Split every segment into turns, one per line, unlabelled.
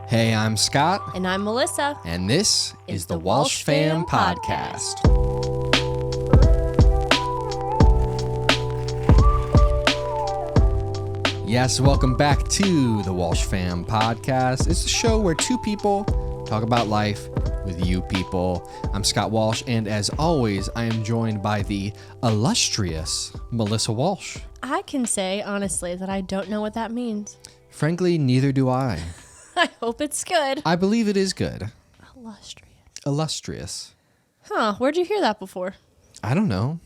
Hey, I'm Scott.
And I'm Melissa.
And this is the Walsh Fam Podcast. Yes, welcome back to the Walsh Fam Podcast. It's a show where two people talk about life with you people. I'm Scott Walsh, and as always, I am joined by the illustrious Melissa Walsh.
I can say, honestly, that I don't know what that means.
Frankly, neither do I.
I hope it's good.
I believe it is good.
Illustrious.
Illustrious.
Where'd you hear that before?
I don't know.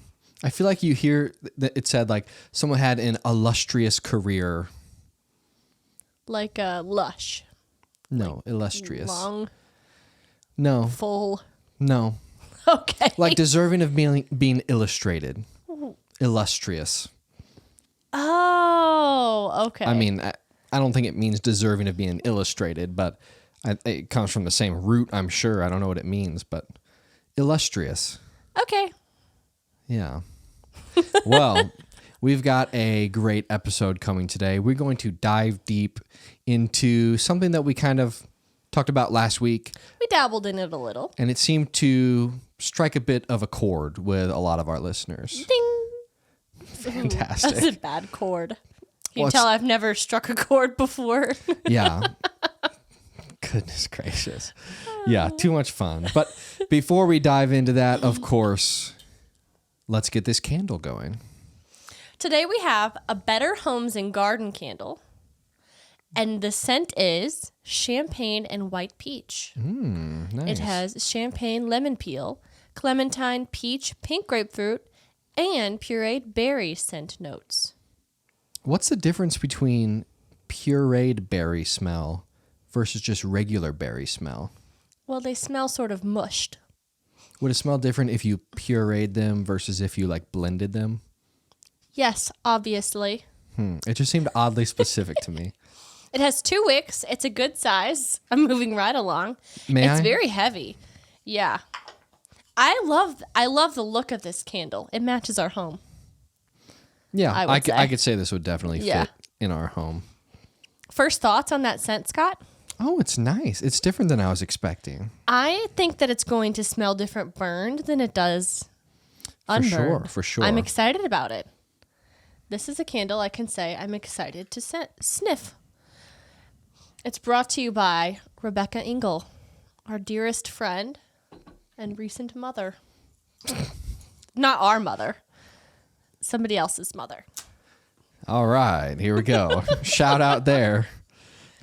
I feel like you hear that it said like someone had an illustrious career.
Like lush.
No, illustrious.
Long.
No.
Full.
No.
Okay.
Like deserving of being illustrated. Illustrious.
Oh, okay.
I mean, I don't think it means deserving of being illustrated, but it comes from the same root, I'm sure. I don't know what it means, but illustrious.
Okay.
Yeah. Well, we've got a great episode coming today. We're going to dive deep into something that we kind of talked about last week.
We dabbled in it a little.
And it seemed to strike a bit of a chord with a lot of our listeners.
Ding.
Fantastic.
That's a bad chord. You can tell I've never struck a chord before.
Yeah. Goodness gracious. Yeah, too much fun. But before we dive into that, of course, let's get this candle going.
Today we have a Better Homes and Garden candle. And the scent is champagne and white peach.
Nice.
It has champagne lemon peel, clementine, peach, pink grapefruit, and pureed berry scent notes.
What's the difference between pureed berry smell versus just regular berry smell?
Well, they smell sort of mushed.
Would it smell different if you pureed them versus if you like blended them?
Yes, obviously.
It just seemed oddly specific to me.
It has 2 wicks. It's a good size. I'm moving right along.
It's
very heavy. Yeah. I love the look of this candle. It matches our home.
Yeah,
I
I could say this would definitely fit in our home.
First thoughts on that scent, Scott?
Oh, it's nice. It's different than I was expecting.
I think that it's going to smell different burned than it does unburned.
For sure.
I'm excited about it. This is a candle I can say I'm excited to sniff. It's brought to you by Rebecca Engel, our dearest friend and recent mother. Not our mother. Somebody else's mother.
All right, here we go. Shout out there.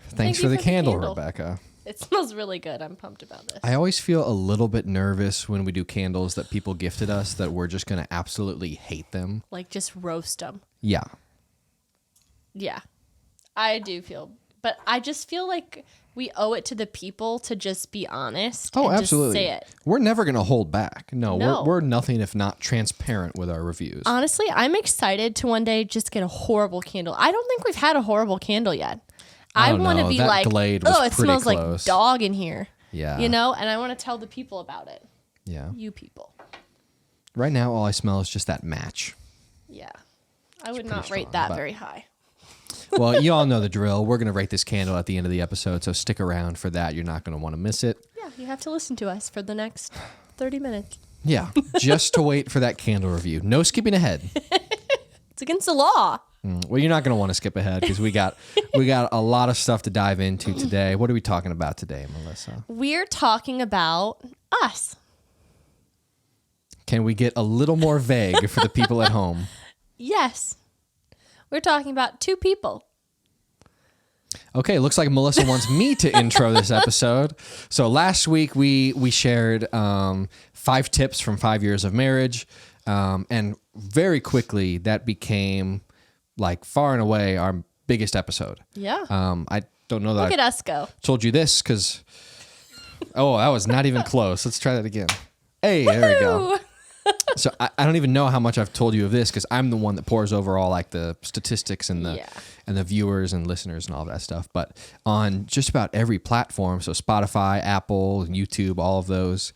Thanks for the candle, Rebecca.
It smells really good. I'm pumped about this.
I always feel a little bit nervous when we do candles that people gifted us that we're just going to absolutely hate them.
Like just roast them.
Yeah.
Yeah. I do feel, but I just feel like we owe it to the people to just be honest.
Oh,
and
absolutely.
Just say it.
We're never going to hold back.
No.
We're nothing if not transparent with our reviews.
Honestly, I'm excited to one day just get a horrible candle. I don't think we've had a horrible candle yet. I want to be
that
like,
Glade was
it
pretty
smells
close.
like dog in here.
Yeah.
You know, and I want to tell the people about it.
Yeah.
You people.
Right now, all I smell is just that match.
Yeah. I would not
strong,
rate that
but-
very high.
Well, you all know the drill. We're going to rate this candle at the end of the episode, so stick around for that. You're not going to want to miss it.
Yeah, you have to listen to us for the next 30 minutes.
Yeah, just to wait for that candle review. No skipping ahead.
It's against the law.
Well, you're not going to want to skip ahead because we got a lot of stuff to dive into today. What are we talking about today, Melissa?
We're talking about us.
Can we get a little more vague for the people at home?
Yes. We're talking about 2 people.
Okay, looks like Melissa wants me to intro this episode. So last week we shared 5 tips from 5 years of marriage, and very quickly that became like far and away our biggest episode.
Yeah.
I don't know that
Look at us go.
told you this because that was not even close. Let's try that again. Hey, there we go.
Woo!
So I don't even know how much I've told you of this because I'm the one that pours over all like the statistics and the viewers and listeners and all that stuff. But on just about every platform, so Spotify, Apple, and YouTube, all of those,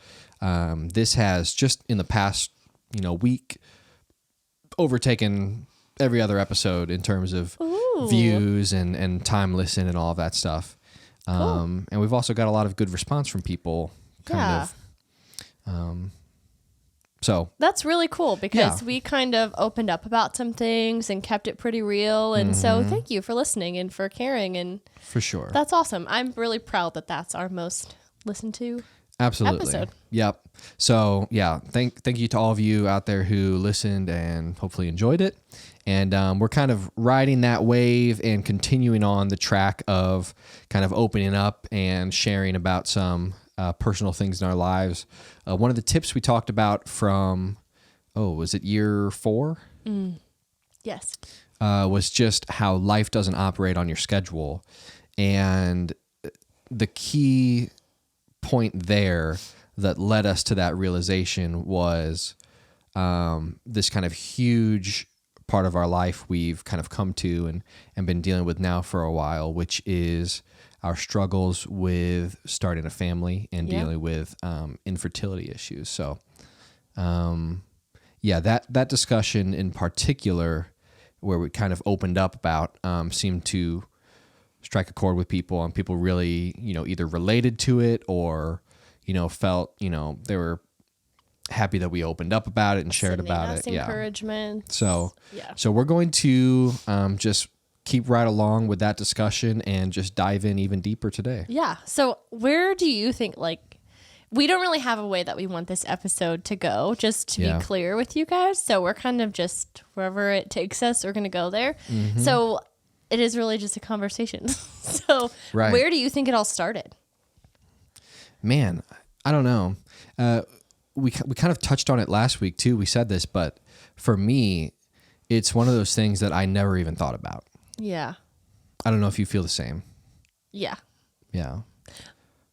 this has just in the past week overtaken every other episode in terms of views and time listened and all of that stuff.
Cool.
And we've also got a lot of good response from people. So
that's really cool because we kind of opened up about some things and kept it pretty real. And so thank you for listening and for caring. And
for sure.
That's awesome. I'm really proud that that's our most listened to episode.
Yep. So yeah, thank you to all of you out there who listened and hopefully enjoyed it. And we're kind of riding that wave and continuing on the track of kind of opening up and sharing about some personal things in our lives. One of the tips we talked about from, was it year 4?
Yes.
Was just how life doesn't operate on your schedule. And the key point there that led us to that realization was this kind of huge part of our life we've kind of come to and been dealing with now for a while, which is our struggles with starting a family and dealing with infertility issues. So, that discussion in particular, where we kind of opened up about, seemed to strike a chord with people, and people really, either related to it or, felt, they were happy that we opened up about it and shared about it.
Encouragement.
So we're going to just keep right along with that discussion and just dive in even deeper today.
Yeah. So where do you think, we don't really have a way that we want this episode to go, just to be clear with you guys. So we're kind of just wherever it takes us, we're going to go there. Mm-hmm. So it is really just a conversation. So where do you think it all started?
Man, I don't know. We kind of touched on it last week too. We said this, but for me, it's one of those things that I never even thought about.
Yeah.
I don't know if you feel the same.
Yeah.
Yeah.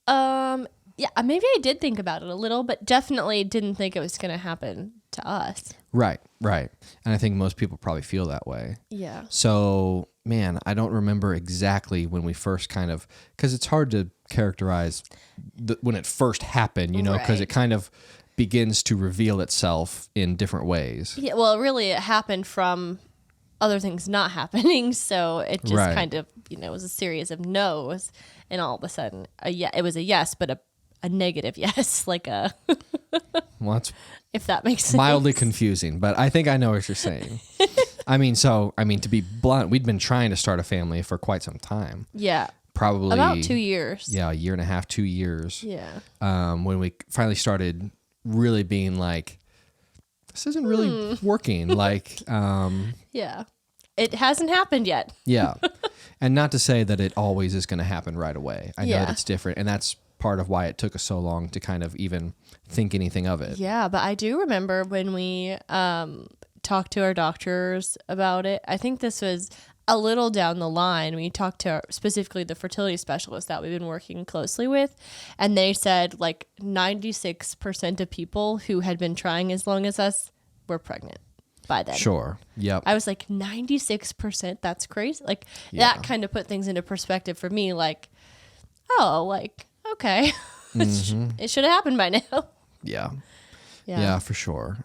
Yeah, maybe I did think about it a little, but definitely didn't think it was going to happen to us.
Right. And I think most people probably feel that way.
Yeah.
So, man, I don't remember exactly when we first because it's hard to characterize when it first happened, because it kind of begins to reveal itself in different ways.
Yeah, well, really, it happened from other things not happening, so it just kind of, it was a series of no's, and all of a sudden, it was a yes, but a negative yes, well, that's if that makes sense.
Mildly confusing, but I think I know what you're saying. To be blunt, we'd been trying to start a family for quite some time.
Yeah.
Probably
about 2 years.
Yeah, a year and a half, 2 years.
Yeah.
When we finally started really being like, this isn't really working.
Yeah. It hasn't happened yet.
Yeah. And not to say that it always is going to happen right away. I know that it's different. And that's part of why it took us so long to kind of even think anything of it.
Yeah. But I do remember when we talked to our doctors about it. I think this was a little down the line. We talked to specifically the fertility specialist that we've been working closely with. And they said 96% of people who had been trying as long as us were pregnant by then.
Sure. Yep.
I was 96%. That's crazy. That kind of put things into perspective for me. Okay, it should have happened by now.
Yeah. Yeah, for sure.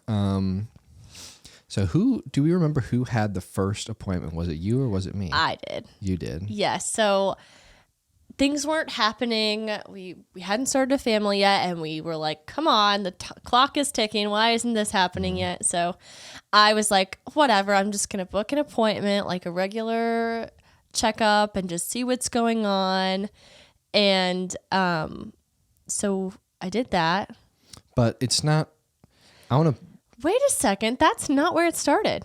So do we remember who had the first appointment? Was it you or was it me?
I did.
You did?
Yes. So things weren't happening. We hadn't started a family yet, and we were like, come on, the clock is ticking. Why isn't this happening yet? So I was like, whatever, I'm just going to book an appointment, a regular checkup, and just see what's going on. And so I did that.
But it's not, I want to...
Wait a second, that's not where it started.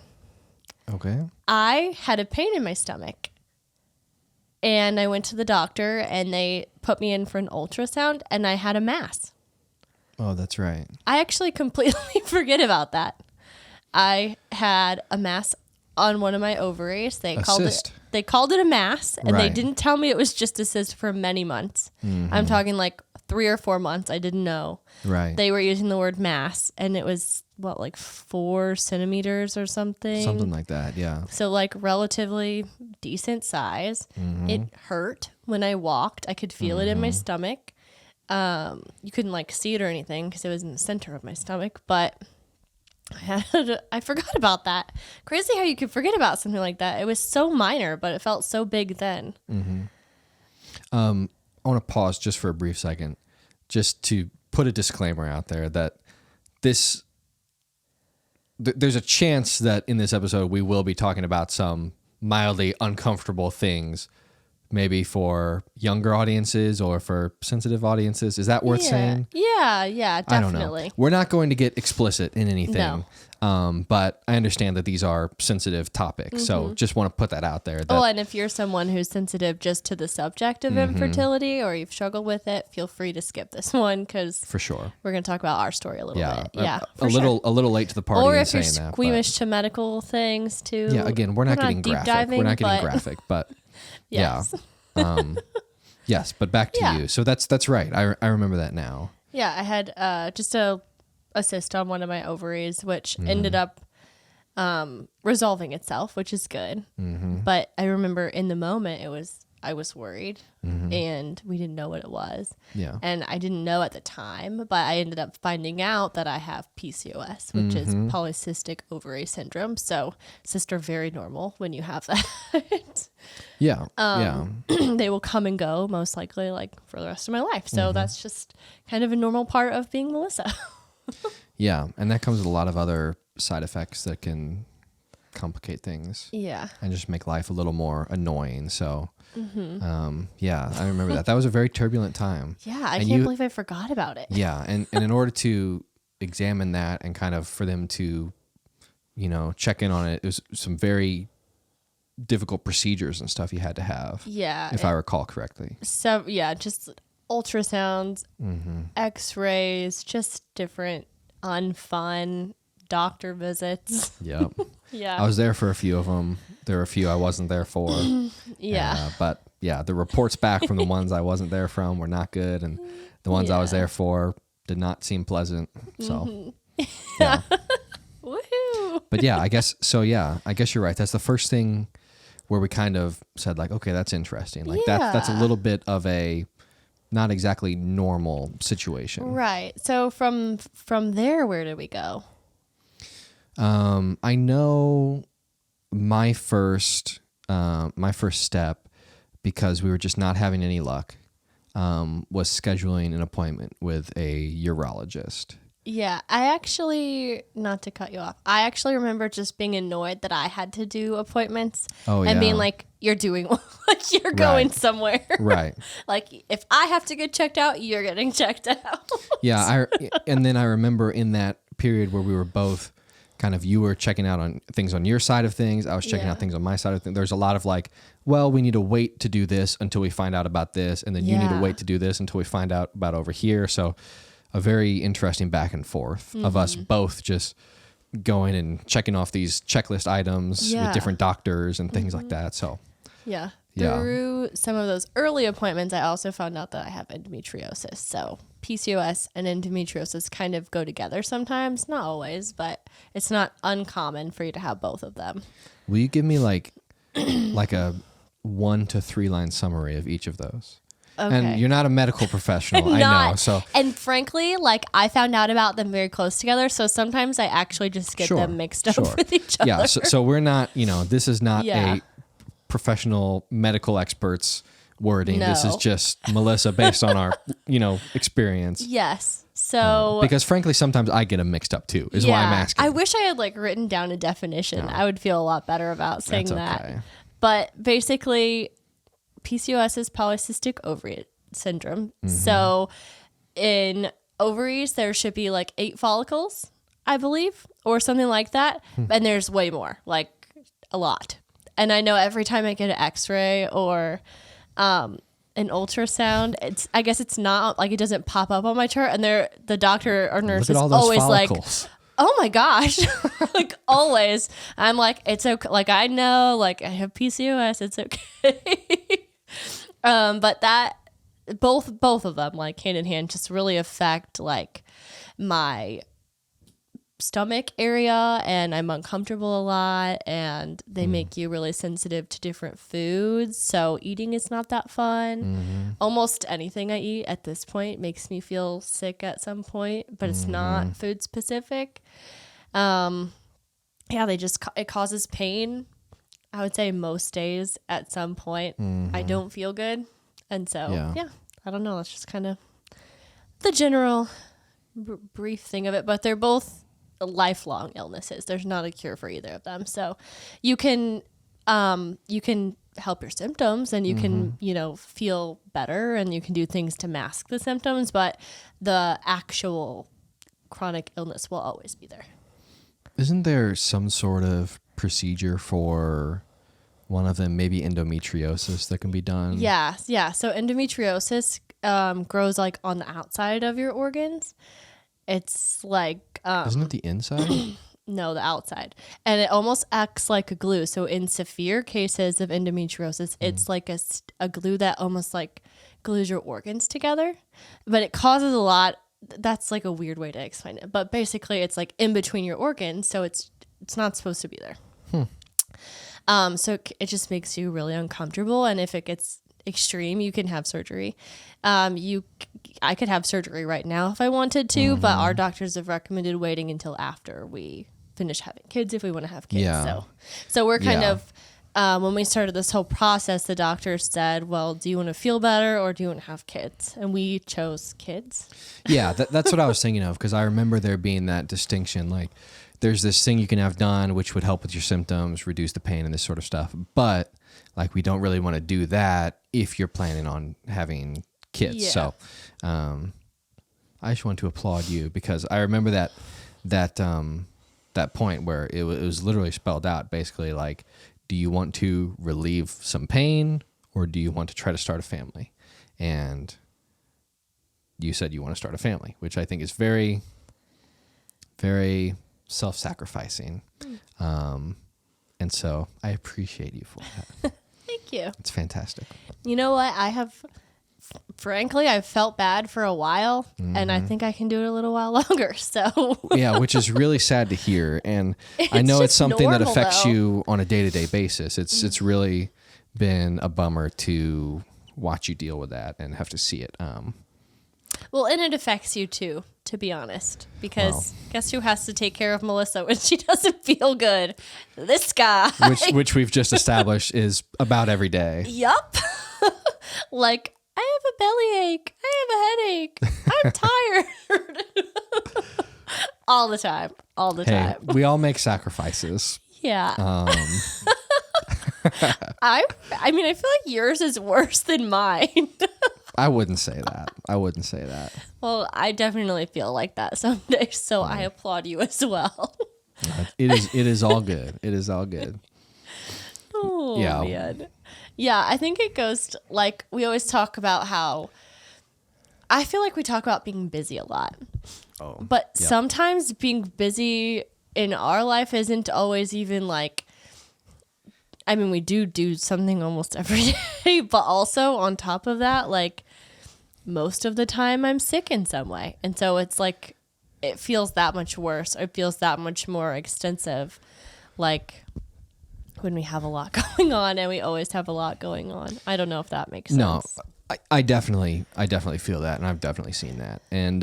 Okay.
I had a pain in my stomach. And I went to the doctor, and they put me in for an ultrasound, and I had a mass.
Oh, that's right.
I actually completely forget about that. I had a mass on one of my ovaries. They called it a mass, and they didn't tell me it was just a cyst for many months. Mm-hmm. I'm talking 3 or 4 months. I didn't know. Right. They were using the word mass, and it was 4 centimeters or something.
Something like that, yeah.
So relatively decent size. Mm-hmm. It hurt when I walked. I could feel it in my stomach. You couldn't see it or anything because it was in the center of my stomach, but I forgot about that. Crazy how you could forget about something like that. It was so minor, but it felt so big then.
Mm-hmm. to pause just for a brief second, just to put a disclaimer out there that there's a chance that in this episode we will be talking about some mildly uncomfortable things, maybe for younger audiences or for sensitive audiences. Is that worth saying?
Yeah, definitely.
I don't know. We're not going to get explicit in anything, but I understand that these are sensitive topics. So just want to put that out there.
And if you're someone who's sensitive just to the subject of infertility or you've struggled with it, feel free to skip this one because
for sure
we're going to talk about our story a little bit. Yeah,
a little late to the party.
Or
in
if you're
saying
squeamish to medical things too.
Yeah, again, we're not getting
deep
graphic.
diving,
We're not getting graphic, but
yes.
Yeah. Yes, but back to you. So that's right. I remember that now.
Yeah, I had just a cyst on one of my ovaries, which ended up resolving itself, which is good. But I remember in the moment I was worried and we didn't know what it was.
Yeah.
And I didn't know at the time, but I ended up finding out that I have PCOS, which is polycystic ovary syndrome. So cysts are very normal when you have that.
Yeah.
They will come and go most likely like for the rest of my life. So that's just kind of a normal part of being Melissa.
Yeah. And that comes with a lot of other side effects that can complicate things.
Yeah.
And just make life a little more annoying. So, yeah, I remember that. That was a very turbulent time.
Yeah. I can't believe I forgot about it.
Yeah. And in order to examine that and kind of for them to, check in on it, it was some very difficult procedures and stuff you had to have.
Yeah.
If I recall correctly.
So, yeah, just ultrasounds, x-rays, just different unfun doctor visits.
Yep.
Yeah.
I was there for a few of them. There were a few I wasn't there for.
Yeah.
But yeah, the reports back from the ones I wasn't there from were not good. And the ones I was there for did not seem pleasant. So, yeah.
Woohoo.
But yeah, I guess you're right. That's the first thing where we kind of said like, okay, that's interesting. Like that's a little bit of a not exactly normal situation.
Right. So from there, where did we go?
I know my first step, because we were just not having any luck, was scheduling an appointment with a urologist.
Yeah, I actually, not to cut you off, I actually remember just being annoyed that I had to do appointments and being like, you're doing, like you're going somewhere.
Right.
Like if I have to get checked out, you're getting checked out.
Yeah. And then I remember in that period where we were both kind of, you were checking out on things on your side of things. I was checking out things on my side of things. There's a lot of like, well, we need to wait to do this until we find out about this. And then you need to wait to do this until we find out about over here. So a very interesting back and forth of us both just going and checking off these checklist items with different doctors and things like that. So
yeah. Through some of those early appointments, I also found out that I have endometriosis. So PCOS and endometriosis kind of go together sometimes, not always, but it's not uncommon for you to have both of them.
Will you give me like a 1 to 3 line summary of each of those? Okay. And you're not a medical professional, I know. So,
and frankly, like I found out about them very close together, so sometimes I actually just get them mixed up with each other.
Yeah, so we're not, this is not a professional medical expert's wording. No. This is just Melissa based on our, experience.
Yes. So
because frankly, sometimes I get them mixed up too, is why I'm asking.
I wish I had like written down a definition. I would feel a lot better about saying that.
Okay.
But basically, PCOS is polycystic ovary syndrome. So in ovaries, there should be like 8 follicles, I believe, or something like that. And there's way more, like a lot. And I know every time I get an x-ray or an ultrasound, I guess it's not like it doesn't pop up on my chart. And the doctor or nurse is always follicles. Like, oh my gosh, like always. I'm like, it's okay. Like I know, like I have PCOS, it's okay. But that both of them, like hand in hand, just really affect like my stomach area, and I'm uncomfortable a lot, and they make you really sensitive to different foods. So eating is not that fun. Almost anything I eat at this point makes me feel sick at some point, but it's not food specific. It causes pain. I would say most days at some point I don't feel good. And so, I don't know. That's just kind of the general brief thing of it. But they're both lifelong illnesses. There's not a cure for either of them. So you can help your symptoms and you can, feel better and you can do things to mask the symptoms, but the actual chronic illness will always be there.
Isn't there some sort of procedure for one of them, maybe endometriosis, that can be done?
Yeah. So endometriosis grows like on the outside of your organs. It's like...
Isn't it the inside?
No, the outside. And it almost acts like a glue. So in severe cases of endometriosis, it's like a glue that almost like glues your organs together. But it causes a lot... That's like a weird way to explain it. But basically, it's like in between your organs. So it's not supposed to be there. So it just makes you really uncomfortable. And if it gets extreme, you can have surgery. I could have surgery right now if I wanted to, but our doctors have recommended waiting until after we finish having kids if we want to have kids.
Yeah.
So we're kind of, when we started this whole process, the doctor said, well, do you want to feel better or do you want to have kids? And we chose kids.
Yeah, that's what I was thinking of, because I remember there being that distinction. Like, there's this thing you can have done which would help with your symptoms, reduce the pain and this sort of stuff. But like, we don't really want to do that if you're planning on having kids. Yeah. So I just want to applaud you, because I remember that point where it was literally spelled out, basically like, do you want to relieve some pain or do you want to try to start a family? And you said you want to start a family, which I think is very, very self-sacrificing. And so I appreciate you for that.
Thank you.
It's fantastic.
You know what? Frankly, I've felt bad for a while, and I think I can do it a little while longer. So
yeah, which is really sad to hear. And I know it's something that affects you on a day-to-day basis. It's really been a bummer to watch you deal with that and have to see it.
Well, and it affects you too, to be honest, because guess who has to take care of Melissa when she doesn't feel good? This guy.
Which we've just established is about every day.
Yup. Like, I have a bellyache. I have a headache. I'm tired. All the time.
Hey, we all make sacrifices.
Yeah. I mean, I feel like yours is worse than mine.
I wouldn't say that.
Well, I definitely feel like that some days, so I applaud you as well.
It is all good. It is all good.
Oh, yeah. Man. Yeah, I think it goes like we always talk about how I feel like we talk about being busy a lot. Oh, but sometimes being busy in our life isn't always even like, I mean, we do something almost every day, but also on top of that, like most of the time I'm sick in some way. And so it's like, it feels that much worse. It feels that much more extensive. Like, when we have a lot going on, and we always have a lot going on. I don't know if that makes sense.
No, I definitely feel that, and I've definitely seen that. And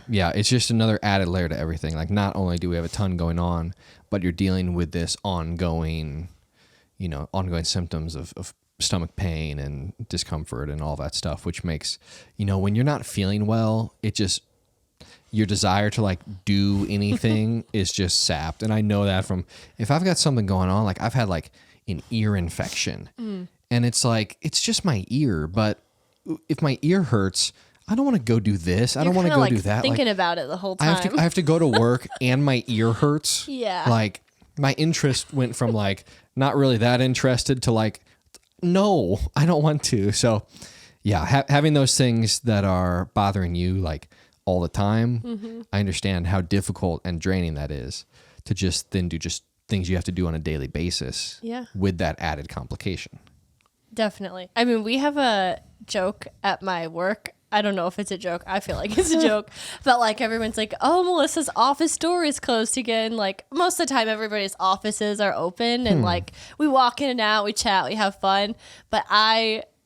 it's just another added layer to everything. Like, not only do we have a ton going on, but you're dealing with this ongoing symptoms of stomach pain and discomfort and all that stuff, which makes, when you're not feeling well, it just, your desire to like do anything is just sapped. And I know that from, if I've got something going on, like I've had like an ear infection and it's like, it's just my ear. But if my ear hurts, I don't want to go do this. I don't want to go do that.
Thinking about it the whole time.
I have to go to work and my ear hurts.
Yeah.
Like my interest went from like, not really that interested to like, no, I don't want to. So yeah, having those things that are bothering you, like, all the time, I understand how difficult and draining that is to just then do just things you have to do on a daily basis with that added complication.
Definitely. I mean, we have a joke at my work. I don't know if it's a joke. I feel like it's a joke. But like everyone's like, oh, Melissa's office door is closed again. Like most of the time everybody's offices are open and like we walk in and out, we chat, we have fun. But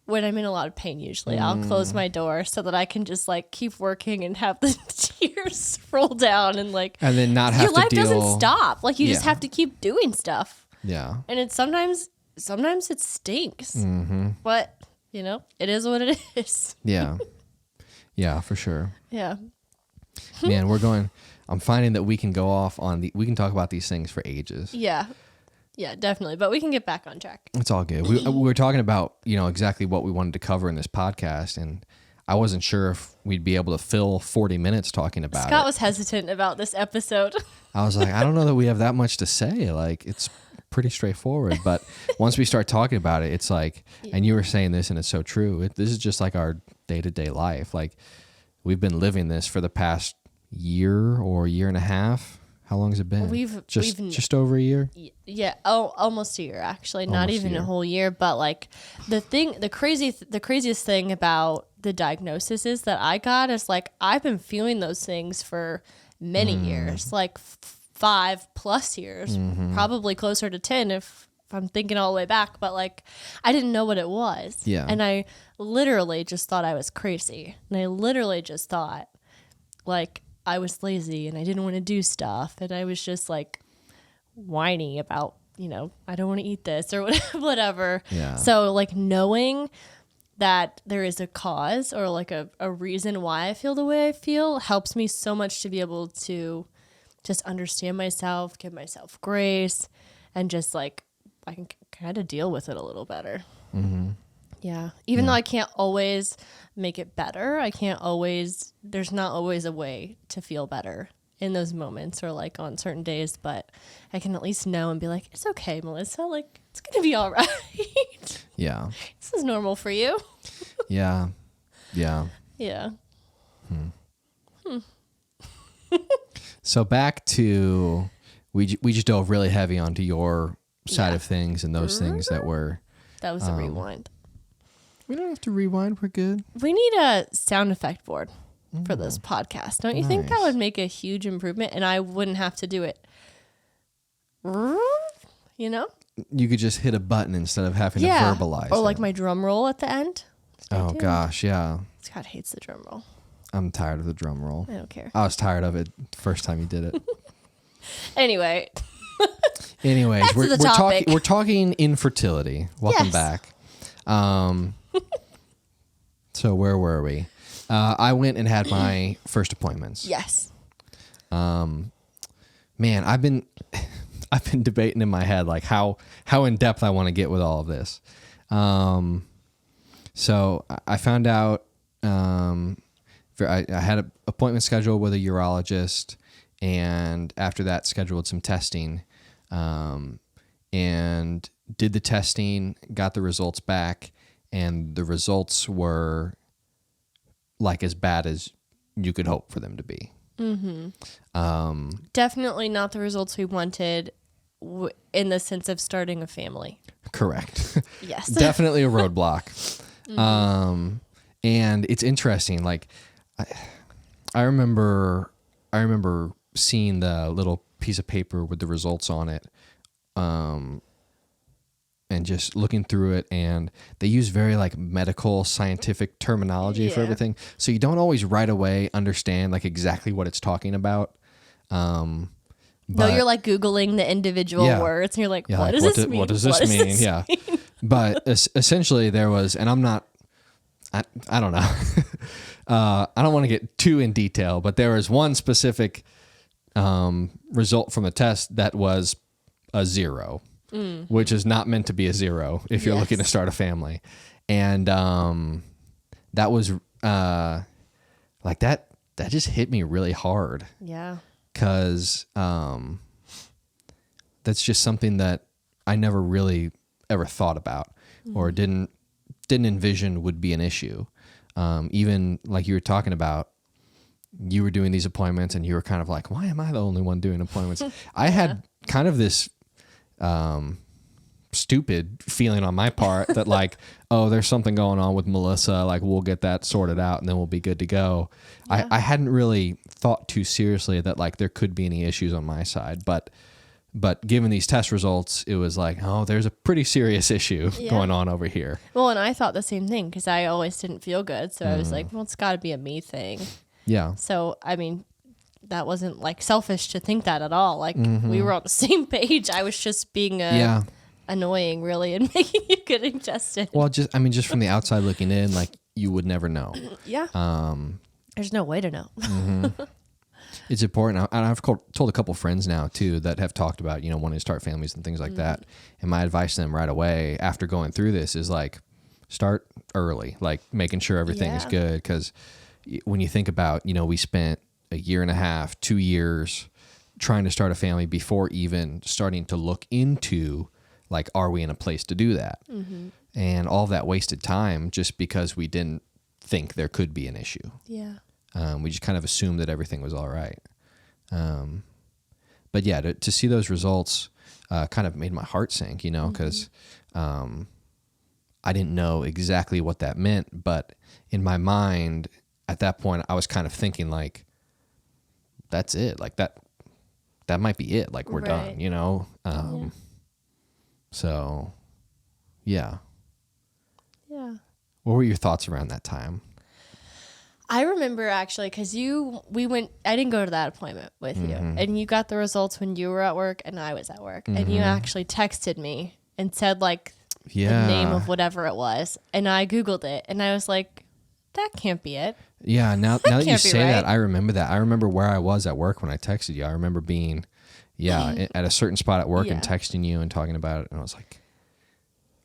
when I'm in a lot of pain, usually I'll close my door so that I can just like keep working and have the tears roll down and like,
and then not have
your life doesn't stop. Like you just have to keep doing stuff.
Yeah.
And it's sometimes it stinks, but it is what it is.
Yeah. Yeah, for sure.
Yeah.
Man, I'm finding that we can go off we can talk about these things for ages.
Yeah. Yeah, definitely. But we can get back on track.
It's all good. We were talking about, exactly what we wanted to cover in this podcast, and I wasn't sure if we'd be able to fill 40 minutes talking about it.
Scott was hesitant about this episode.
I was like, I don't know that we have that much to say. Like, it's pretty straightforward. But once we start talking about it, it's like, and you were saying this, and it's so true. This is just like our day-to-day life. Like, we've been living this for the past year or year and a half. How long has it been? Just over a year?
Yeah. Oh, almost a year, actually. Not even a whole year. But like the craziest thing about the diagnosis is that I got is like, I've been feeling those things for many years, like 5+ years, probably closer to 10 if I'm thinking all the way back. But like, I didn't know what it was.
Yeah.
And I literally just thought I was crazy. And I literally just thought like, I was lazy and I didn't want to do stuff. And I was just like whiny about, I don't want to eat this or whatever.
Yeah.
So like knowing that there is a cause or like a reason why I feel the way I feel helps me so much to be able to just understand myself, give myself grace, and just like I can kind of deal with it a little better.
Mm-hmm.
Yeah. Even though I can't always make it better, there's not always a way to feel better in those moments or like on certain days, but I can at least know and be like, it's okay, Melissa. Like, it's going to be all right.
Yeah.
This is normal for you.
Yeah. Yeah.
Yeah.
So back to, we just dove really heavy onto your side of things and those things that were.
That was a rewind.
We don't have to rewind. We're good.
We need a sound effect board for this podcast. Don't you think that would make a huge improvement? And I wouldn't have to do it.
You could just hit a button instead of having to verbalize
or like my drum roll at the end.
Oh, gosh, yeah.
Scott hates the drum roll.
I'm tired of the drum roll.
I don't care.
I was tired of it the first time you did it.
Anyways,
we're talking infertility. Welcome back. So where were we? I went and had my first appointments.
Yes.
Man, I've been debating in my head like how in depth I want to get with all of this. So I found out I had an appointment scheduled with a urologist, and after that scheduled some testing, and did the testing, got the results back, and the results were like as bad as you could hope for them to be. Mm-hmm.
Definitely not the results we wanted in the sense of starting a family.
Correct.
Yes.
Definitely a roadblock. Mm-hmm. And it's interesting. Like I remember seeing the little piece of paper with the results on it. And just looking through it, and they use very like medical scientific terminology for everything. So you don't always right away understand like exactly what it's talking about.
No, you're like Googling the individual words and you're like, what does this mean?
What does this mean? Yeah. But essentially there was, and I don't know. I don't want to get too in detail, but there was one specific result from the test that was a 0. Which is not meant to be a 0 if you're looking to start a family. And that was like that just hit me really hard.
Yeah.
Because that's just something that I never really ever thought about or didn't envision would be an issue. Even like you were talking about, you were doing these appointments and you were kind of like, why am I the only one doing appointments? I had kind of this stupid feeling on my part that like, oh, there's something going on with Melissa. Like we'll get that sorted out and then we'll be good to go. Yeah. I hadn't really thought too seriously that like there could be any issues on my side, but given these test results, it was like, oh, there's a pretty serious issue going on over here.
Well, and I thought the same thing because I always didn't feel good. So I was like, well, it's got to be a me thing. Yeah. So, I mean, that wasn't like selfish to think that at all. Like we were on the same page. I was just being annoying really and making you get ingested.
Well, just from the outside looking in, like you would never know.
Yeah. There's no way to know.
It's important. And I've told a couple friends now too that have talked about, wanting to start families and things like that. And my advice to them right away after going through this is like, start early, like making sure everything is good. Because when you think about, we spent a year and a half, 2 years trying to start a family before even starting to look into like, are we in a place to do that? And all of that wasted time just because we didn't think there could be an issue.
Yeah.
We just kind of assumed that everything was all right. But yeah, to see those results kind of made my heart sink, because I didn't know exactly what that meant. But in my mind, at that point, I was kind of thinking like, that's it. Like that might be it. Like we're done, So, yeah.
Yeah.
What were your thoughts around that time?
I remember actually because I didn't go to that appointment with you, and you got the results when you were at work and I was at work, and you actually texted me and said like the name of whatever it was, and I Googled it and I was like, that can't be it.
Yeah, now that you say
right.
that, I remember that. I remember where I was at work when I texted you. I remember being, at a certain spot at work and texting you and talking about it, and I was like,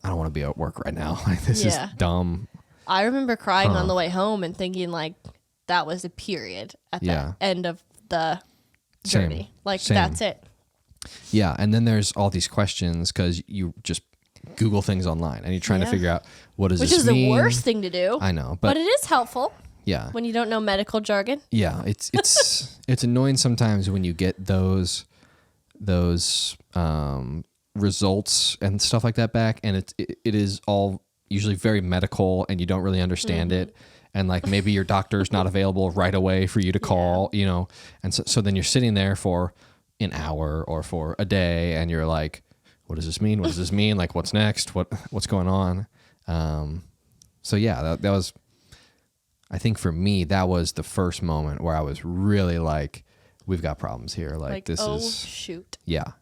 I don't want to be at work right now. Like this is dumb.
I remember crying on the way home and thinking like that was a period at the end of the journey. That's it.
Yeah, and then there's all these questions because you just Google things online and you're trying to figure out what does this mean.
Which is the worst thing to do.
I know,
but it is helpful.
Yeah.
When you don't know medical jargon.
Yeah, it's annoying sometimes when you get those results and stuff like that back, and it is all usually very medical and you don't really understand it, and like maybe your doctor's not available right away for you to call, and so then you're sitting there for an hour or for a day and you're like, what does this mean? What does this mean? Like what's next? What's going on? So yeah, that was, I think for me, that was the first moment where I was really like, we've got problems here. Like this is
shoot.
Yeah.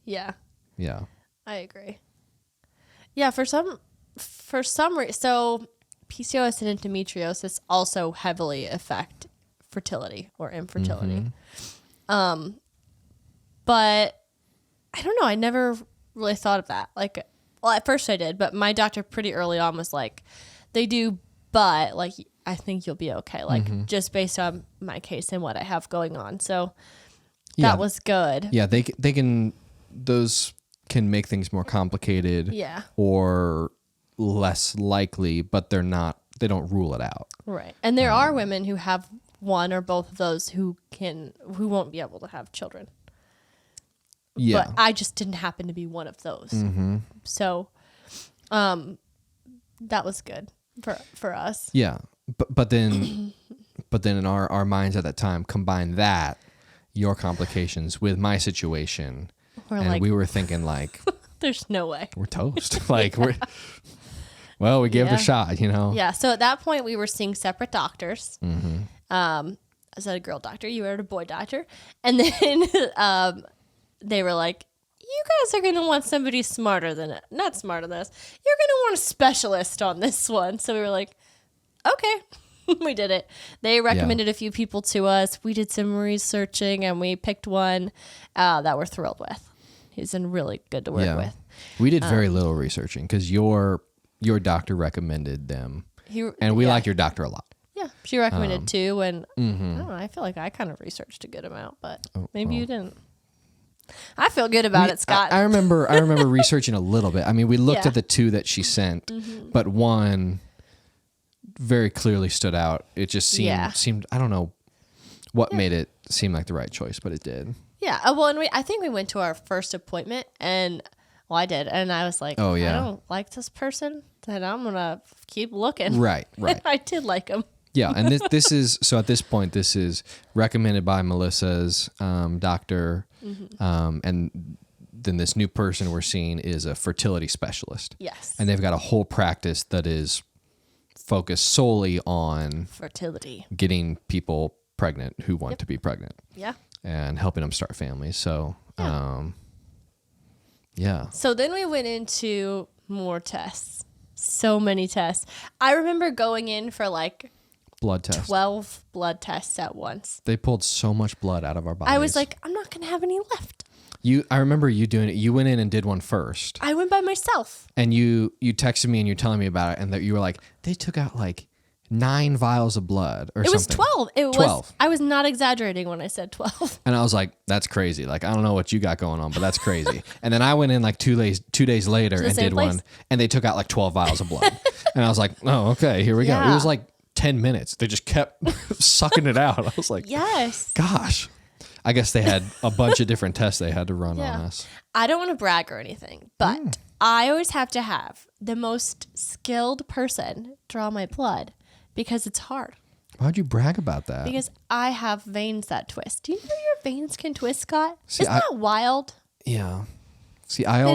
Yeah.
Yeah.
I agree. Yeah, for some reason, so PCOS and endometriosis also heavily affect fertility or infertility. But I don't know. I never really thought of that. Like, well, at first I did, but my doctor pretty early on was like, they do, but like, I think you'll be okay. Like, just based on my case and what I have going on. So that was good.
Yeah, they can, those can make things more complicated or less likely, but they don't rule it out.
Right. And there are women who have one or both of those who won't be able to have children. Yeah. But I just didn't happen to be one of those. So that was good for us. Yeah.
But then in our minds at that time, combine that, your complications with my situation, we were thinking like,
there's no way.
We're toast. Like we gave it a shot,
Yeah. So at that point we were seeing separate doctors. I was at a girl doctor, you were at a boy doctor. And then they were like, you guys are going to want somebody not smarter than us. You're going to want a specialist on this one. So we were like, okay. We did it. They recommended a few people to us. We did some researching and we picked one that we're thrilled with. He's been really good to work with.
We did very little researching because your doctor recommended them. And we like your doctor a lot.
Yeah, she recommended two. And I don't know, I feel like I kind of researched a good amount, but maybe you didn't. I feel good about it, Scott.
I remember researching a little bit. I mean, we looked at the two that she sent, but one very clearly stood out. It just seemed I don't know what made it seem like the right choice, but it did.
Yeah. Well, and I think we went to our first appointment, and I did, and I was like, I don't like this person, then I'm gonna keep looking.
Right.
I did like him.
Yeah, and this is so at this point this is recommended by Melissa's doctor, and then this new person we're seeing is a fertility specialist.
Yes,
and they've got a whole practice that is focused solely on
fertility,
getting people pregnant who want to be pregnant.
Yeah,
and helping them start families. So,
So then we went into more tests. So many tests. I remember going in for like
blood test.
12 blood tests at once.
They pulled so much blood out of our bodies.
I was like, I'm not going to have any left.
I remember you doing it. You went in and did one first.
I went by myself.
And you texted me and you're telling me about it. And that you were like, they took out like 9 vials of blood or something.
It was 12. It
12.
was. I was not exaggerating when I said 12.
And I was like, that's crazy. Like, I don't know what you got going on, but that's crazy. And then I went in like 2 days later and did one. And they took out like 12 vials of blood. And I was like, oh, okay, here we go. It was like 10 minutes. They just kept sucking it out. I was like,
yes.
Gosh. I guess they had a bunch of different tests they had to run on us.
I don't want to brag or anything, but I always have to have the most skilled person draw my blood because it's hard.
Why'd you brag about that?
Because I have veins that twist. Do you know your veins can twist, Scott? Isn't that wild?
Yeah. See, I've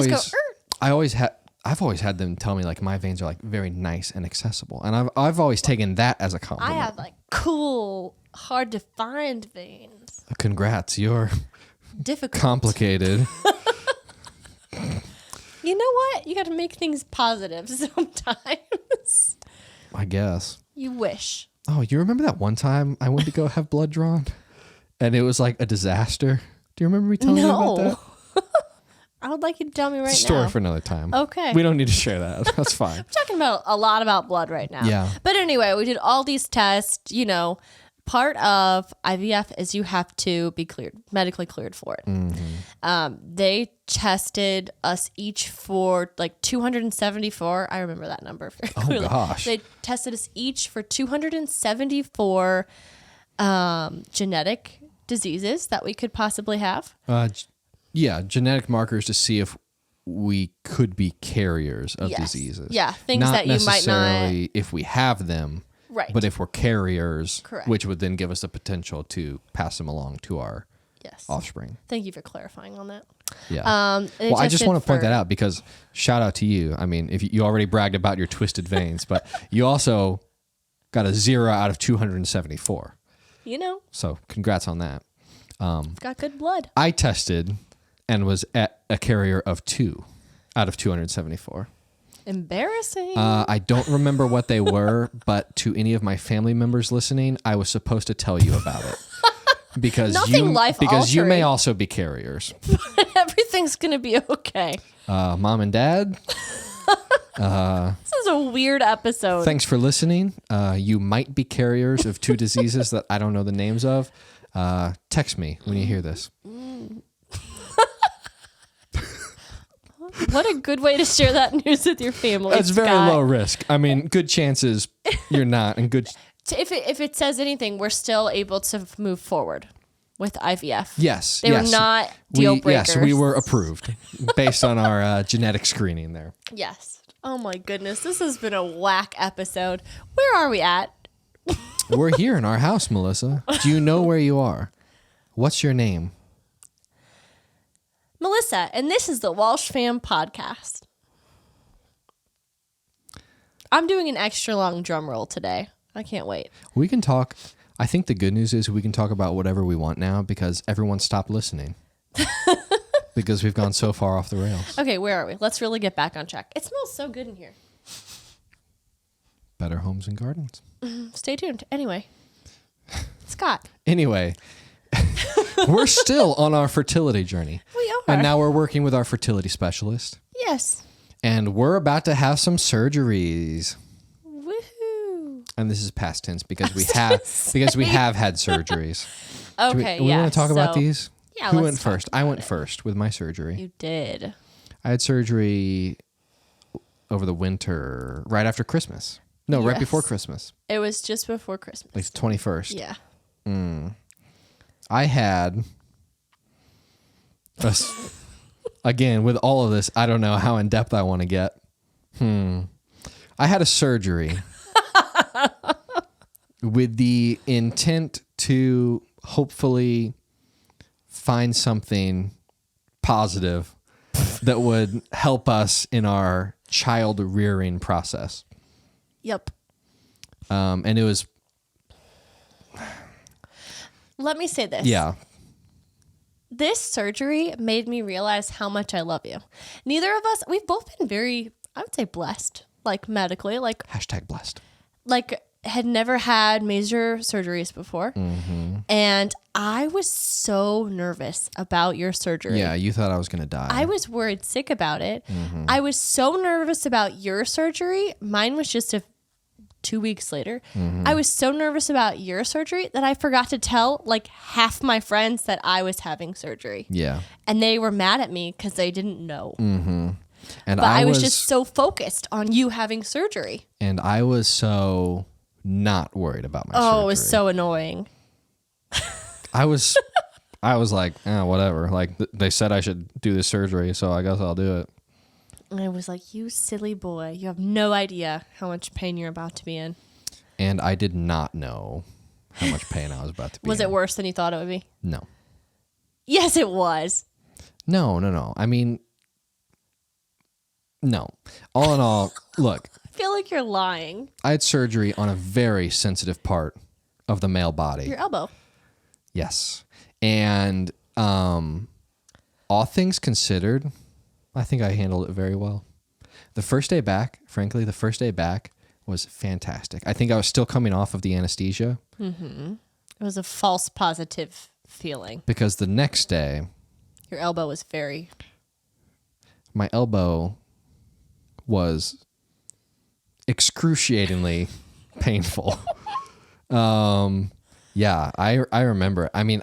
always had them tell me like my veins are like very nice and accessible, and I've always taken that as a compliment.
I have like cool, hard to find veins.
Congrats, you're
difficult,
complicated.
You know what? You got to make things positive sometimes.
I guess.
You wish.
Oh, you remember that one time I went to go have blood drawn, and it was like a disaster? Do you remember me telling you about that?
I would like you to tell me right now.
It's a story for another time.
Okay.
We don't need to share that. That's fine.
I'm talking about a lot about blood right now.
Yeah.
But anyway, we did all these tests. You know, part of IVF is you have to be medically cleared for it. Mm-hmm. They tested us each for like 274. I remember that number very clearly.
Oh, gosh.
They tested us each for 274 genetic diseases that we could possibly have.
Yeah, genetic markers to see if we could be carriers of diseases.
Yeah, things
not
that you might not.
necessarily if we have them,
right?
But if we're carriers,
correct,
which would then give us the potential to pass them along to our offspring.
Thank you for clarifying on that.
Yeah. Well, I just want to point that out because shout out to you. I mean, if you already bragged about your twisted veins, but you also got a 0 out of 274.
You know.
So congrats on that.
Got good blood.
I tested and was at a carrier of 2 out of 274.
Embarrassing.
I don't remember what they were, but to any of my family members listening, I was supposed to tell you about it. Because you may also be carriers.
Everything's going to be okay.
Mom and Dad.
This is a weird episode.
Thanks for listening. You might be carriers of 2 diseases that I don't know the names of. Text me when you hear this.
What a good way to share that news with your family.
It's very low risk. I mean, good chances you're not, and good.
If it says anything, we're still able to move forward with IVF.
Yes,
they were not deal breakers.
Yes, we were approved based on our genetic screening there.
Yes. Oh my goodness, this has been a whack episode. Where are we at?
We're here in our house, Melissa. Do you know where you are? What's your name?
Melissa, and this is the Walsh Fam Podcast. I'm doing an extra long drum roll today. I can't wait.
We can talk. I think the good news is we can talk about whatever we want now because everyone stopped listening. Because we've gone so far off the rails.
Okay, where are we? Let's really get back on track. It smells so good in here.
Better Homes and Gardens.
Stay tuned. Anyway, Scott.
Anyway, we're still on our fertility journey.
We are.
And now we're working with our fertility specialist.
Yes.
And we're about to have some surgeries.
Woohoo.
And this is past tense because we have had surgeries.
Okay,
we want to talk about these?
Yeah,
Who went first? I went first with my surgery.
You did.
I had surgery over the winter, right after Christmas. No, right before Christmas.
It was just before Christmas.
Like the 21st.
Yeah.
I had, again, with all of this, I don't know how in-depth I want to get. I had a surgery with the intent to hopefully find something positive that would help us in our child rearing process.
Yep.
And it was...
Let me say this.
Yeah.
This surgery made me realize how much I love you. Neither of us, we've both been very, I would say, blessed like medically, like
#blessed.
Like had never had major surgeries before. And I was so nervous about your surgery.
Yeah, you thought I was going to die.
I was worried sick about it. I was so nervous about your surgery. Mine was just 2 weeks later. I was so nervous about your surgery that I forgot to tell like half my friends that I was having surgery.
Yeah.
And they were mad at me because they didn't know.
And
But I was just so focused on you having surgery.
And I was so not worried about my surgery.
Oh, it was so annoying.
I was like, whatever. Like they said I should do this surgery, so I guess I'll do it.
And I was like, you silly boy. You have no idea how much pain you're about to be in.
And I did not know how much pain I was about to be in.
Was it worse than you thought it would be?
No.
Yes, it was.
No. I mean, no. All in all, look.
I feel like you're lying.
I had surgery on a very sensitive part of the male body.
Your elbow.
Yes. And all things considered, I think I handled it very well. The first day back was fantastic. I think I was still coming off of the anesthesia.
It was a false positive feeling.
Because the next day...
Your elbow was
My elbow was excruciatingly painful. Yeah, I remember. I mean,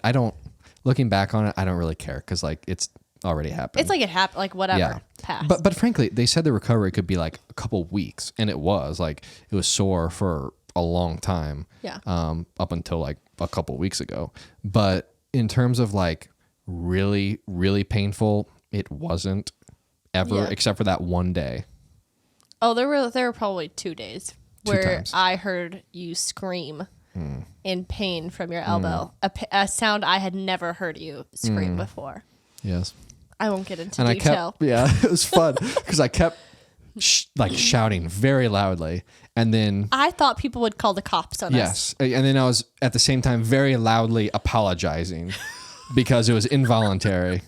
looking back on it, I don't really care because like it's already happened.
It's like it happened, like whatever.
Yeah.
Passed.
But frankly, they said the recovery could be like a couple weeks, and it was sore for a long time.
Yeah.
Up until like a couple weeks ago. But in terms of like really, really painful, it wasn't ever, except for that one day.
Oh, there were probably 2 days where
times.
I heard you scream in pain from your elbow. A sound I had never heard you scream before.
Yes.
I won't get into
And
detail.
it was fun because I kept shouting very loudly, and then
I thought people would call the cops on us.
yes, and then I was at the same time very loudly apologizing because it was involuntary.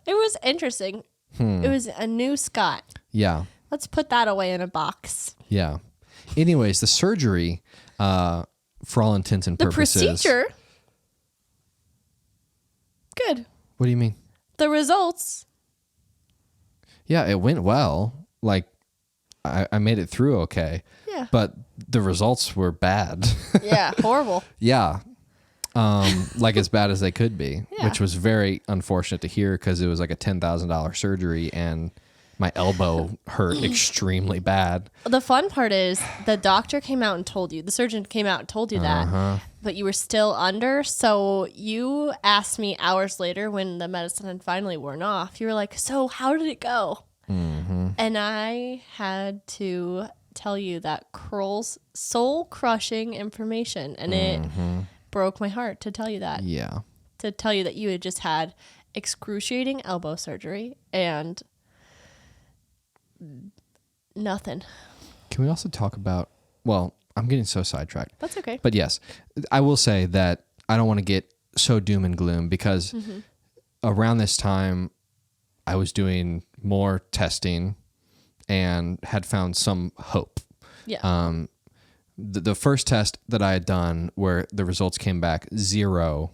It was interesting. It was a new Scott.
Yeah.
Let's put that away in a box.
Yeah. Anyways, the surgery, for all intents and
The
purposes,
procedure. Good.
What do you mean?
The results.
Yeah, it went well. Like, I made it through okay.
Yeah.
But the results were bad.
Yeah, horrible.
Yeah. Like as bad as they could be, which was very unfortunate to hear because it was like a $10,000 surgery and my elbow hurt extremely bad.
The fun part is the doctor came out and told you, the surgeon came out and told you that, but you were still under. So you asked me hours later when the medicine had finally worn off, you were like, so how did it go? And I had to tell you that Kroll's soul-crushing information, and it broke my heart to tell you that.
Yeah.
To tell you that you had just had excruciating elbow surgery and nothing.
Can we also talk about, well, I'm getting so sidetracked.
That's okay.
But yes, I will say that I don't want to get so doom and gloom because around this time I was doing more testing and had found some hope.
Yeah.
The first test that I had done where the results came back 0,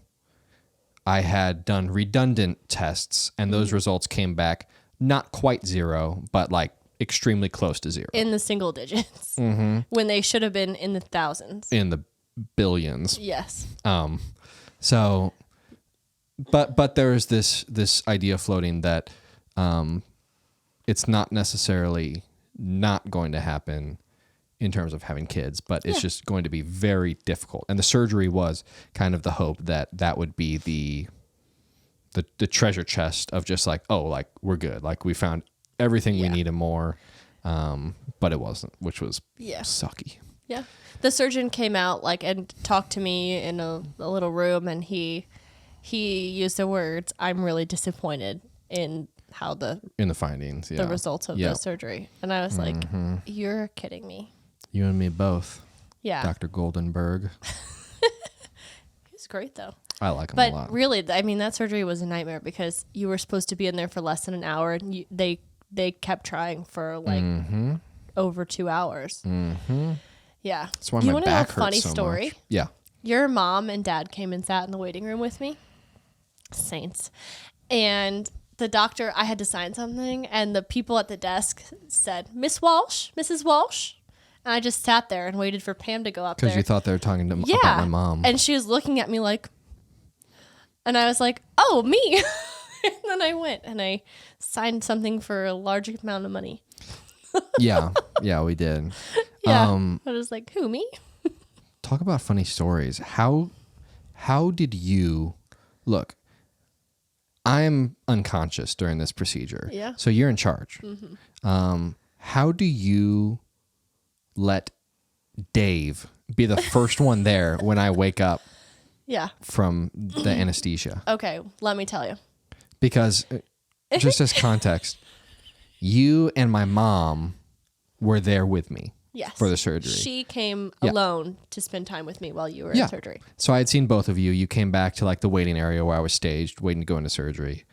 I had done redundant tests and those results came back not quite 0, but like extremely close to 0.
In the single digits. When they should have been in the thousands.
In the billions.
Yes.
So, but there's this idea floating that it's not necessarily not going to happen in terms of having kids, but it's just going to be very difficult. And the surgery was kind of the hope that that would be the treasure chest of just like, oh, like we're good. Like we found everything we need and more. But it wasn't, which was sucky.
Yeah. The surgeon came out like and talked to me in a little room, and he used the words, "I'm really disappointed in how the
findings,
the results of the surgery." And I was like, "You're kidding me."
You and me both.
Yeah.
Dr. Goldenberg.
He's great though.
I like him a lot.
But really, I mean, that surgery was a nightmare because you were supposed to be in there for less than an hour, and they they kept trying for like over 2 hours.
Mm-hmm.
Yeah.
That's why
you
my
want to know
back
a
hurts
funny
so
story?
much. Yeah.
Your mom and dad came and sat in the waiting room with me. Saints. And the doctor, I had to sign something, and the people at the desk said, Mrs. Walsh. And I just sat there and waited for Pam to go up there.
Because you thought they were talking about my mom.
And she was looking at me like, and I was like, oh, me. And then I went and I signed something for a large amount of money.
Yeah, we did.
Yeah. I was like, who, me?
Talk about funny stories. How did you look? I'm unconscious during this procedure.
Yeah.
So you're in charge. Mm-hmm. How do you let Dave be the first one there when I wake up from the anesthesia?
Okay, let me tell you.
Because just as context, you and my mom were there with me for the surgery.
She came alone to spend time with me while you were in surgery.
So I had seen both of you. You came back to like the waiting area where I was staged, waiting to go into surgery.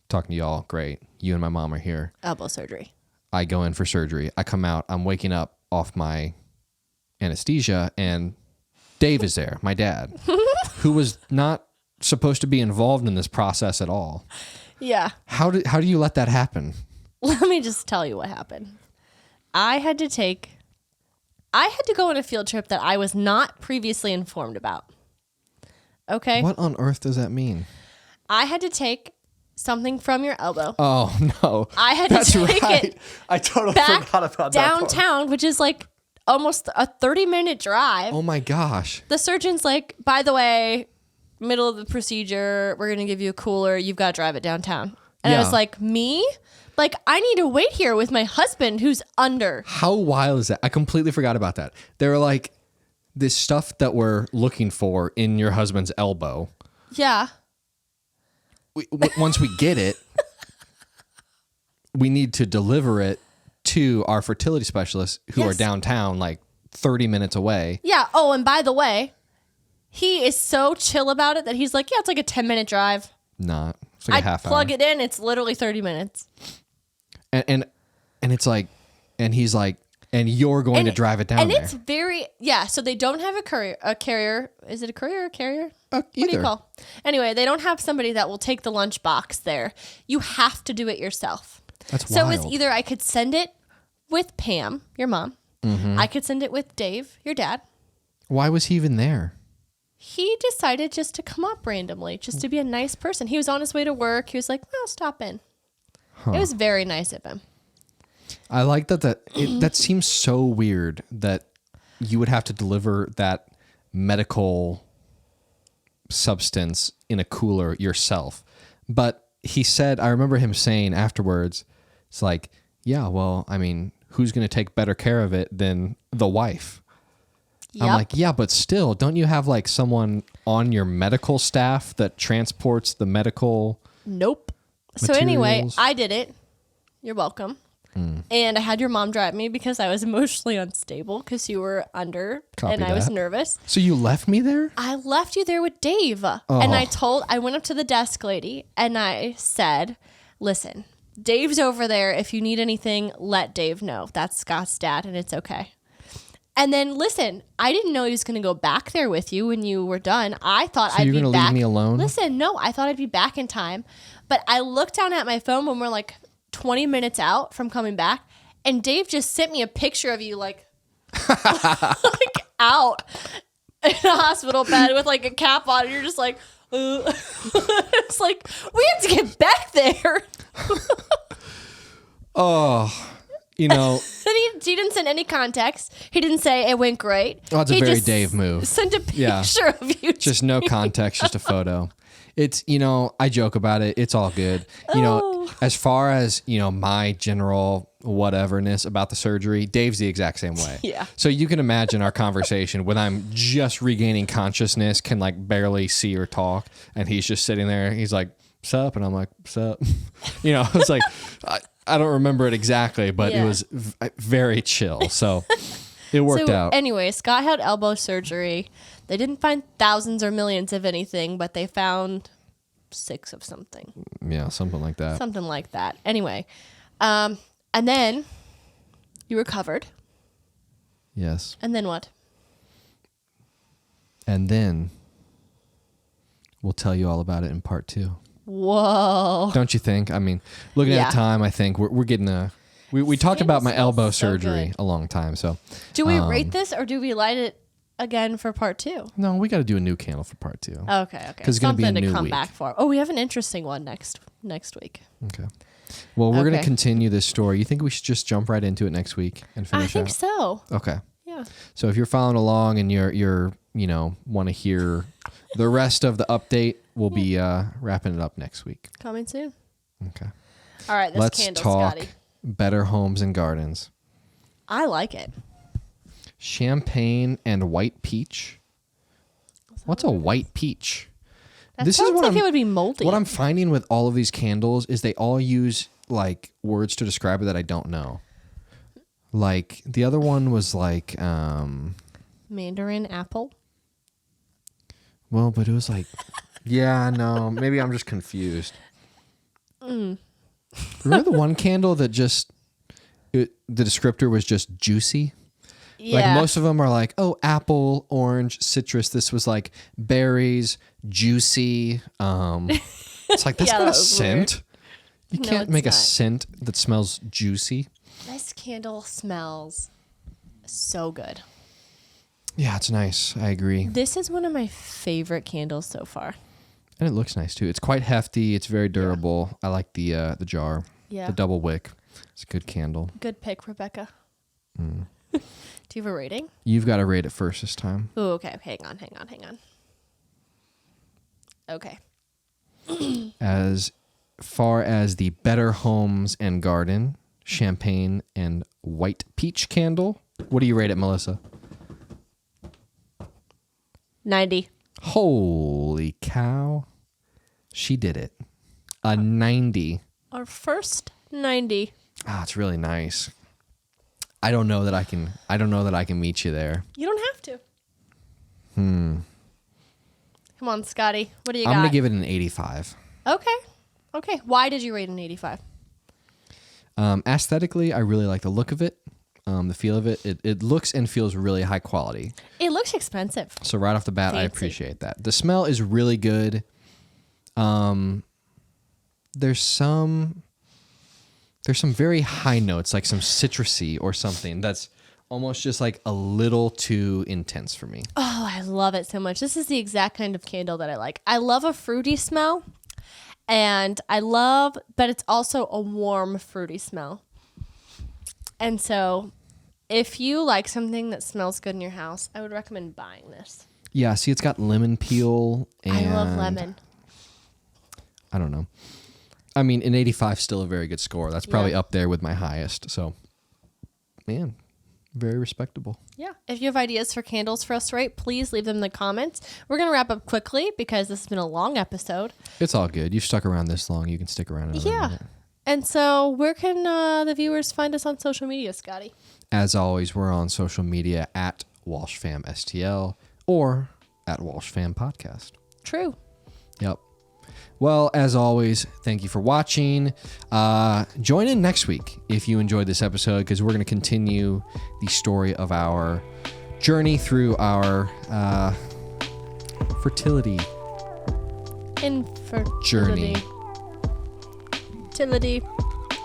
Talking to y'all, great. You and my mom are here.
Elbow surgery.
I go in for surgery. I come out. I'm waking up off my anesthesia, and Dave is there, my dad, who was not supposed to be involved in this process at all.
Yeah.
How do you let that happen?
Let me just tell you what happened. I had to go on a field trip that I was not previously informed about. Okay?
What on earth does that mean?
I had to take something from your elbow.
Oh, no.
I had to take it
I totally
back
forgot about
downtown, which is like almost a 30-minute drive.
Oh, my gosh.
The surgeon's like, by the way, middle of the procedure, we're going to give you a cooler. You've got to drive it downtown. And I was like, me? Like, I need to wait here with my husband who's under.
How wild is that? I completely forgot about that. They were like, this stuff that we're looking for in your husband's elbow.
Yeah.
Once we get it, we need to deliver it to our fertility specialists who are downtown, like 30 minutes away.
Yeah. Oh, and by the way, he is so chill about it that he's like, yeah, it's like a 10-minute drive.
Not. It's like a half hour.
Plug it in. It's literally 30 minutes.
And it's like, and he's like, and you're going to drive it down there.
And it's very, so they don't have a carrier. Is it a courier or a carrier?
Either.
What do you call? Anyway, they don't have somebody that will take the lunch box there. You have to do it yourself.
That's
so
wild.
it's either I could send it with Pam, your mom. Mm-hmm. I could send it with Dave, your dad.
Why was he even there?
He decided just to come up randomly, just to be a nice person. He was on his way to work. He was like, "I'll stop in." It was very nice of him.
I like that. That seems so weird that you would have to deliver that medical substance in a cooler yourself. But he said, I remember him saying afterwards, it's like, yeah, well, I mean, who's going to take better care of it than the wife? Yep. I'm like, yeah, but still, don't you have like someone on your medical staff that transports the medical?
Nope.
Materials?
So anyway, I did it. You're welcome. And I had your mom drive me because I was emotionally unstable because you were under and I was nervous.
So you left me there?
I left you there with Dave. And I went up to the desk lady and I said, listen, Dave's over there. If you need anything, let Dave know. That's Scott's dad and it's okay. And then listen, I didn't know he was going to go back there with you when you were done. I thought I'd be back.
You're going to leave me alone?
Listen, no, I thought I'd be back in time. But I looked down at my phone when we're like 20 minutes out from coming back, and Dave just sent me a picture of you like out in a hospital bed with like a cap on. And you're just like, it's like, we have to get back there.
You know.
He didn't send any context. He didn't say it went great.
Oh, it's a very Dave move.
Sent a picture of you.
Just no context, just a photo. It's, I joke about it. It's all good. As far as, my general whateverness about the surgery, Dave's the exact same way.
Yeah.
So you can imagine our conversation when I'm just regaining consciousness, can like barely see or talk. And he's just sitting there. He's like, sup? And I'm like, sup? It's like, I don't remember it exactly, but it was very chill. So it worked out.
Anyway, Scott had elbow surgery. They didn't find thousands or millions of anything, but they found 6 of something.
Yeah, something like that.
Something like that. Anyway, And then you recovered.
Yes.
And then what?
And then we'll tell you all about it in part 2.
Whoa.
Don't you think? I mean, looking at time, I think we're getting we talked about my elbow surgery a long time. So
do we rate this or do we light it again for part 2?
No, we got to do a new candle for part 2.
Okay.
Because it's going to be a new
come
week.
Back for. Oh, we have an interesting one next week.
Okay. Well, we're going to continue this story. You think we should just jump right into it next week and finish?
I think so.
Okay.
Yeah.
So if you're following along and you're want to hear the rest of the update, we'll be wrapping it up next week.
Coming soon.
Okay.
All right. This
Let's
candle,
talk
Scotty.
Better Homes and Gardens.
I like it.
Champagne and white peach. What's a white peach?
That sounds like it would be moldy.
What I'm finding with all of these candles is they all use like words to describe it that I don't know. Like the other one was like
Mandarin apple.
Well, but it was like yeah, no, maybe I'm just confused. Remember the one candle that the descriptor was just juicy?
Yeah.
Like most of them are like, oh, apple, orange, citrus. This was like berries, juicy. It's like, that's not a scent. You can't make a scent that smells juicy.
This candle smells so good.
Yeah, it's nice. I agree.
This is one of my favorite candles so far.
And it looks nice too. It's quite hefty. It's very durable. Yeah. I like the jar.
Yeah.
The double wick. It's a good candle.
Good pick, Rebecca. Do you have a rating?
You've got to rate it first this time.
Oh, okay. Hang on. Okay.
As far as the Better Homes and Garden champagne and white peach candle, what do you rate it, Melissa?
90.
Holy cow. She did it. A 90.
Our first 90.
Ah, it's really nice. I don't know that I can meet you there.
You don't have to. Come on, Scotty. What do you got?
I'm going to give it an 85.
Okay. Why did you rate an 85?
Aesthetically, I really like the look of it. The feel of it. It looks and feels really high quality.
It looks expensive.
So right off the bat, I appreciate that. The smell is really good. There's some very high notes, like some citrusy or something that's almost just like a little too intense for me.
Oh, I love it so much. This is the exact kind of candle that I like. I love a fruity smell, but it's also a warm fruity smell. And so if you like something that smells good in your house, I would recommend buying this.
Yeah, see, it's got lemon peel. And
I love lemon.
I don't know. I mean, an 85 is still a very good score. That's probably up there with my highest. So, man, very respectable.
Yeah. If you have ideas for candles for us to rate, please leave them in the comments. We're going to wrap up quickly because this has been a long episode.
It's all good. You've stuck around this long. You can stick around another minute.
And so where can the viewers find us on social media, Scotty?
As always, we're on social media at Walsh Fam STL or at Walsh Fam Podcast.
True.
Yep. Well, as always, thank you for watching. Join in next week if you enjoyed this episode, because we're going to continue the story of our journey through our fertility journey.
Fertility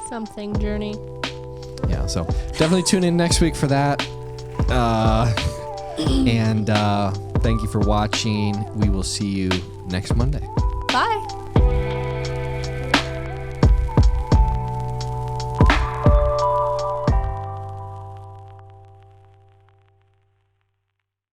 something journey.
Yeah, so definitely tune in next week for that. And thank you for watching. We will see you next Monday.
Bye.